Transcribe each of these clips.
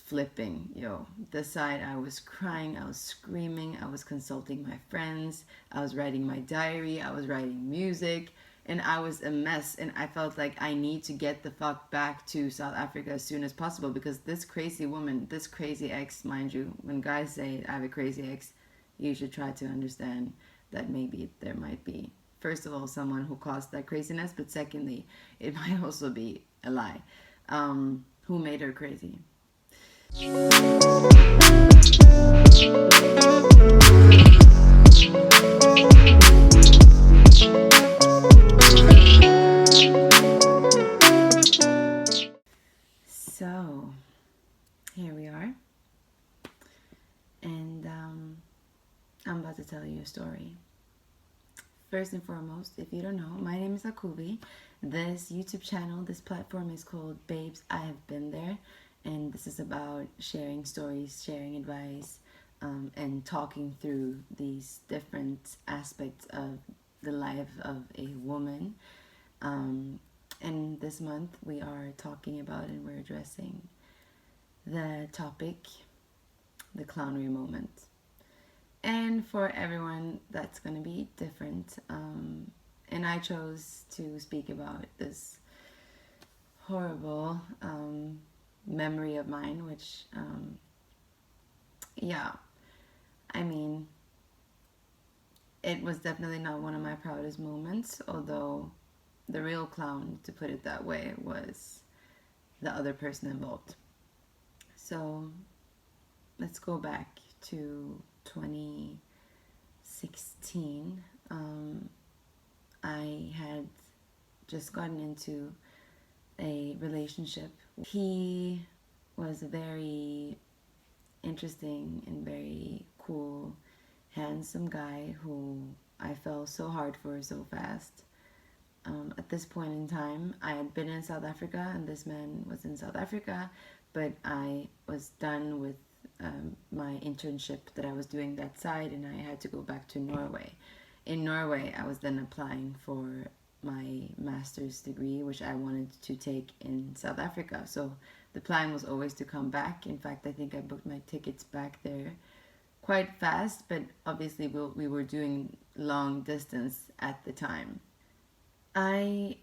flipping, yo. This side, I was crying, I was screaming, I was consulting my friends, I was writing my diary, I was writing music, and I was a mess. And I felt like I need to get the fuck back to South Africa as soon as possible because this crazy woman, this crazy ex, mind you, when guys say I have a crazy ex, you should try to understand that maybe there might be, first of all, someone who caused that craziness, but secondly, it might also be a lie. Who made her crazy? So, here we are. And I'm about to tell you a story. First and foremost, if you don't know, my name is Akubi. This YouTube channel, this platform is called Babes I Have Been There. And this is about sharing stories, sharing advice, and talking through these different aspects of the life of a woman. And this month we are talking about and we're addressing the topic, the clownery moment. And for everyone, that's going to be different. And I chose to speak about this horrible memory of mine, which, yeah, I mean, it was definitely not one of my proudest moments, although the real clown, to put it that way, was the other person involved. So let's go back to 2016. I had just gotten into a relationship. He was a very interesting and very cool, handsome guy who I fell so hard for so fast. At this point in time, I had been in South Africa and this man was in South Africa, but I was done with my internship that I was doing that side and I had to go back to Norway. In Norway, I was then applying for my master's degree, which I wanted to take in South Africa. So the plan was always to come back. In fact, I think I booked my tickets back there quite fast, but obviously we were doing long distance at the time. I,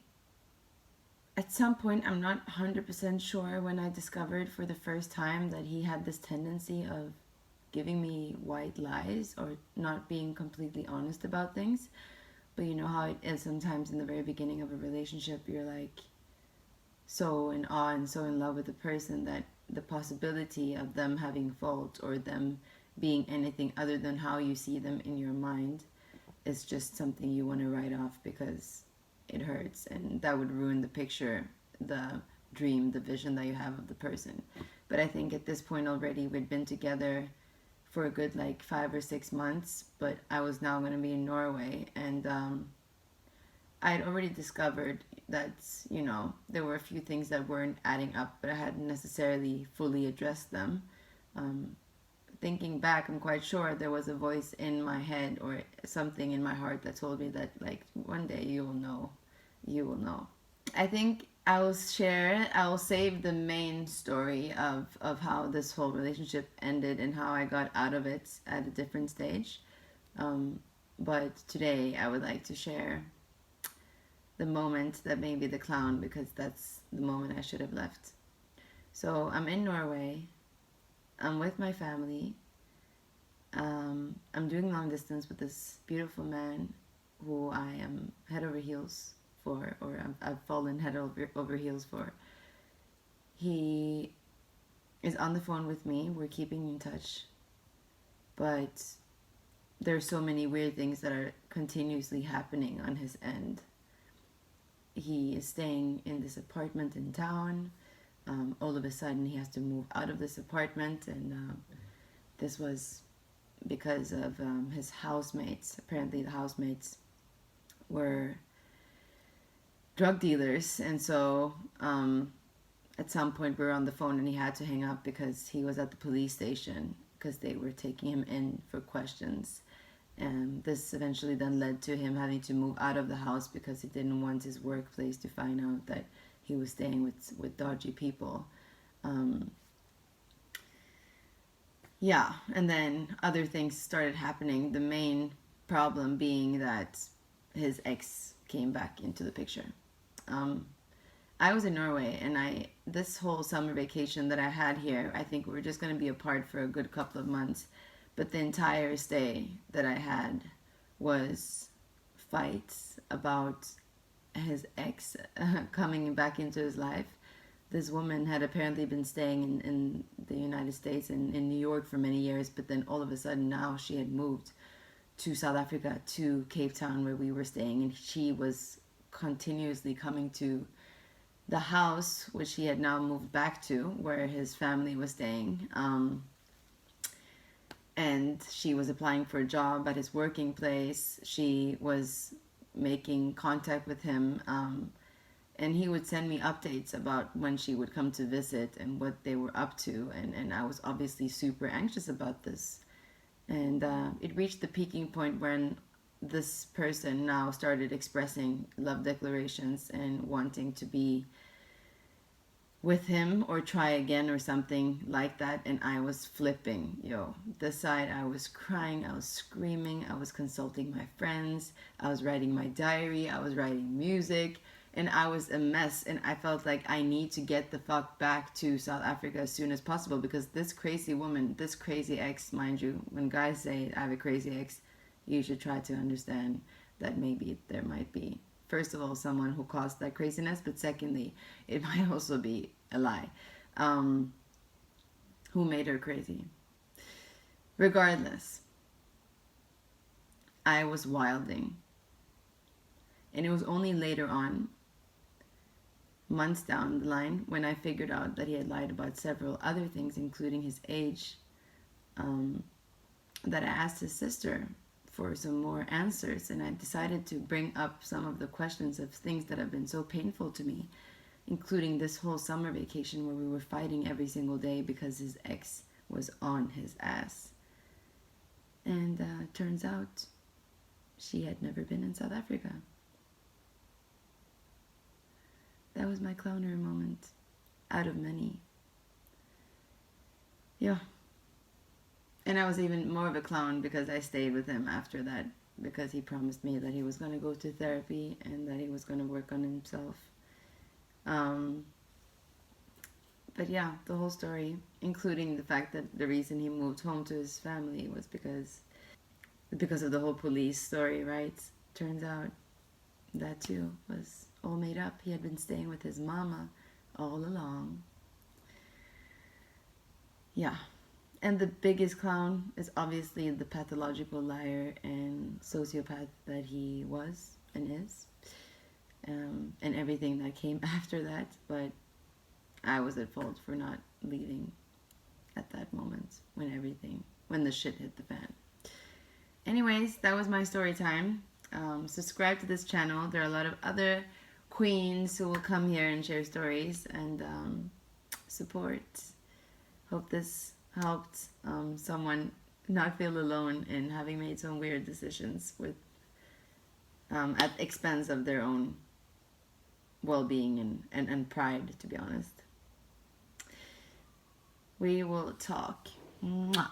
at some point, I'm not 100% sure when I discovered for the first time that he had this tendency of giving me white lies or not being completely honest about things. But you know how it is sometimes in the very beginning of a relationship, you're like so in awe and so in love with the person that the possibility of them having fault or them being anything other than how you see them in your mind is just something you want to write off because it hurts and that would ruin the picture, the dream, the vision that you have of the person. But I think at this point already we'd been together for a good like 5 or 6 months, but I was now going to be in Norway and I had already discovered that, you know, there were a few things that weren't adding up, but I hadn't necessarily fully addressed them. Thinking back, I'm quite sure there was a voice in my head or something in my heart that told me that, like, one day you will know. You will know. I think I'll save the main story of how this whole relationship ended and how I got out of it at a different stage. But today I would like to share the moment that made me the clown because that's the moment I should have left. So I'm in Norway. I'm with my family. I'm doing long distance with this beautiful man who I am head over heels for, or I've fallen head over heels for. He is on the phone with me. We're keeping in touch. But there's so many weird things that are continuously happening on his end. He is staying in this apartment in town. All of a sudden, he has to move out of this apartment, and this was because of his housemates. Apparently, the housemates were drug dealers, and so at some point we were on the phone, and he had to hang up because he was at the police station because they were taking him in for questions. And this eventually then led to him having to move out of the house because he didn't want his workplace to find out that he was staying with dodgy people. yeah, and then other things started happening. The main problem being that his ex came back into the picture. Um, I was in Norway, and this whole summer vacation that I had here, I think we were just going to be apart for a good couple of months. But the entire stay that I had was fights about his ex coming back into his life. This woman had apparently been staying in the United States and in New York for many years, but then all of a sudden now she had moved to South Africa, to Cape Town where we were staying, and she was continuously coming to the house which he had now moved back to where his family was staying. And she was applying for a job at his working place. She was making contact with him, and he would send me updates about when she would come to visit and what they were up to. And I was obviously super anxious about this. And it reached the peaking point when this person now started expressing love declarations and wanting to be with him or try again or something like that. And I was flipping. This side I was crying, I was screaming, I was consulting my friends, I was writing my diary, I was writing music, and I was a mess. And I felt like I need to get the fuck back to South Africa as soon as possible, because this crazy woman, this crazy ex, mind you, when guys say I have a crazy ex, you should try to understand that maybe there might be, first of all, someone who caused that craziness, but secondly, it might also be a lie. Who made her crazy? Regardless, I was wilding. And it was only later on, months down the line, when I figured out that he had lied about several other things, including his age, that I asked his sister for some more answers. And I decided to bring up some of the questions of things that have been so painful to me, including this whole summer vacation where we were fighting every single day because his ex was on his ass. And turns out she had never been in South Africa. That was my clowner moment, out of many. Yeah. And I was even more of a clown because I stayed with him after that, because he promised me that he was going to go to therapy and that he was going to work on himself. But yeah, the whole story, including the fact that the reason he moved home to his family was because of the whole police story, right? Turns out that too was all made up. He had been staying with his mama all along. Yeah. And the biggest clown is obviously the pathological liar and sociopath that he was and is. And everything that came after that. But I was at fault for not leaving at that moment when the shit hit the fan. Anyways, that was my story time. Subscribe to this channel. There are a lot of other queens who will come here and share stories and support. Hope this helped someone not feel alone in having made some weird decisions at the expense of their own well-being and pride, to be honest. We will talk. Mwah.